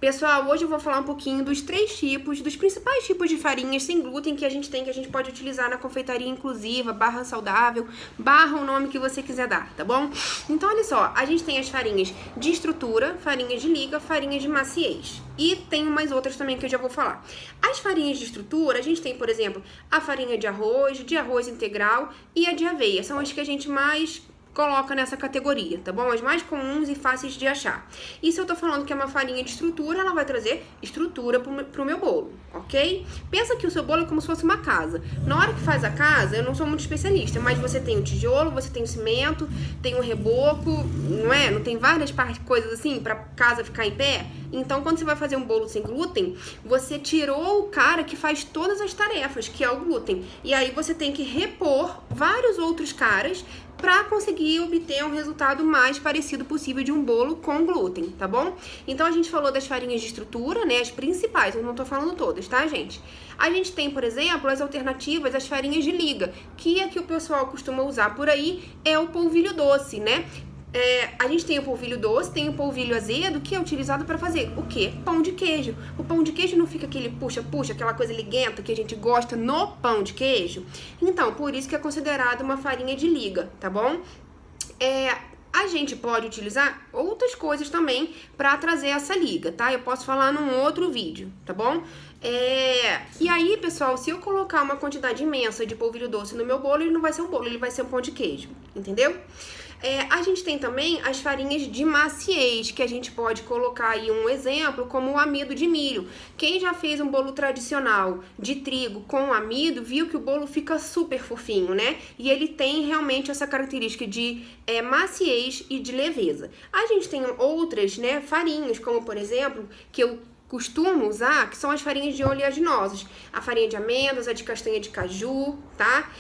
Pessoal, hoje eu vou falar um pouquinho dos dos principais tipos de farinhas sem glúten que a gente tem, que a gente pode utilizar na confeitaria inclusiva, barra saudável, barra o nome que você quiser dar, tá bom? Então, olha só, a gente tem as farinhas de estrutura, farinhas de liga, farinhas de maciez. E tem umas outras também que eu já vou falar. As farinhas de estrutura, a gente tem, por exemplo, a farinha de arroz integral e a de aveia. São as que a gente mais coloca nessa categoria, tá bom? As mais comuns e fáceis de achar. E se eu tô falando que é uma farinha de estrutura, ela vai trazer estrutura pro meu bolo, ok? Pensa que o seu bolo é como se fosse uma casa. Na hora que faz a casa, eu não sou muito especialista, mas você tem o tijolo, você tem o cimento, tem o reboco, não é? Não tem várias coisas assim pra casa ficar em pé? Então, quando você vai fazer um bolo sem glúten, você tirou o cara que faz todas as tarefas, que é o glúten. E aí você tem que repor vários outros caras para conseguir obter um resultado mais parecido possível de um bolo com glúten, tá bom? Então, a gente falou das farinhas de estrutura, né? As principais, eu não tô falando todas, tá, gente? A gente tem, por exemplo, as alternativas, as farinhas de liga, que a que o pessoal costuma usar por aí é o polvilho doce, né? A gente tem o polvilho doce, tem o polvilho azedo, que é utilizado para fazer o quê? Pão de queijo. O pão de queijo não fica aquele puxa-puxa, aquela coisa liguenta que a gente gosta no pão de queijo? Então, por isso que é considerado uma farinha de liga, tá bom? A gente pode utilizar outras coisas também para trazer essa liga, tá? Eu posso falar num outro vídeo, tá bom? E aí, pessoal, se eu colocar uma quantidade imensa de polvilho doce no meu bolo, ele não vai ser um bolo, ele vai ser um pão de queijo, entendeu? A gente tem também as farinhas de maciez, que a gente pode colocar aí um exemplo, como o amido de milho. Quem já fez um bolo tradicional de trigo com amido, viu que o bolo fica super fofinho, né? E ele tem realmente essa característica de maciez e de leveza. A gente tem outras, né, farinhas, como por exemplo, que eu costumo usar, que são as farinhas de oleaginosas. A farinha de amêndoas, a de castanha de caju, tá?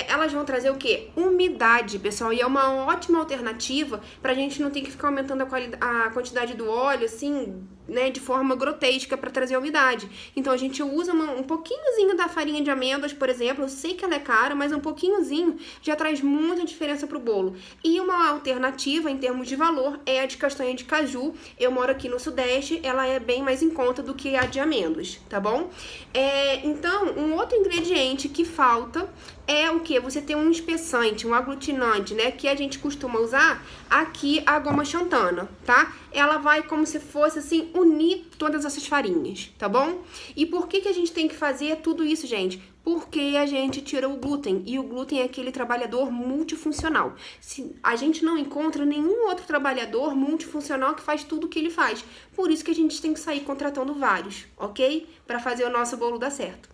Elas vão trazer o quê? Umidade, pessoal, e é uma ótima alternativa pra gente não ter que ficar aumentando a quantidade do óleo, assim, né, de forma grotesca para trazer umidade. Então, a gente usa um pouquinhozinho da farinha de amêndoas, por exemplo. Eu sei que ela é cara, mas um pouquinhozinho já traz muita diferença pro bolo. E uma alternativa, em termos de valor, é a de castanha de caju. Eu moro aqui no Sudeste, ela é bem mais em conta do que a de amêndoas, tá bom? Então, um outro ingrediente que falta é o que? Você tem um espessante, um aglutinante, né? Que a gente costuma usar aqui, a goma xantana, tá? Ela vai como se fosse, assim, unir todas essas farinhas, tá bom? E por que a gente tem que fazer tudo isso, gente? Porque a gente tira o glúten, e o glúten é aquele trabalhador multifuncional. A gente não encontra nenhum outro trabalhador multifuncional que faz tudo o que ele faz. Por isso que a gente tem que sair contratando vários, ok? Para fazer o nosso bolo dar certo.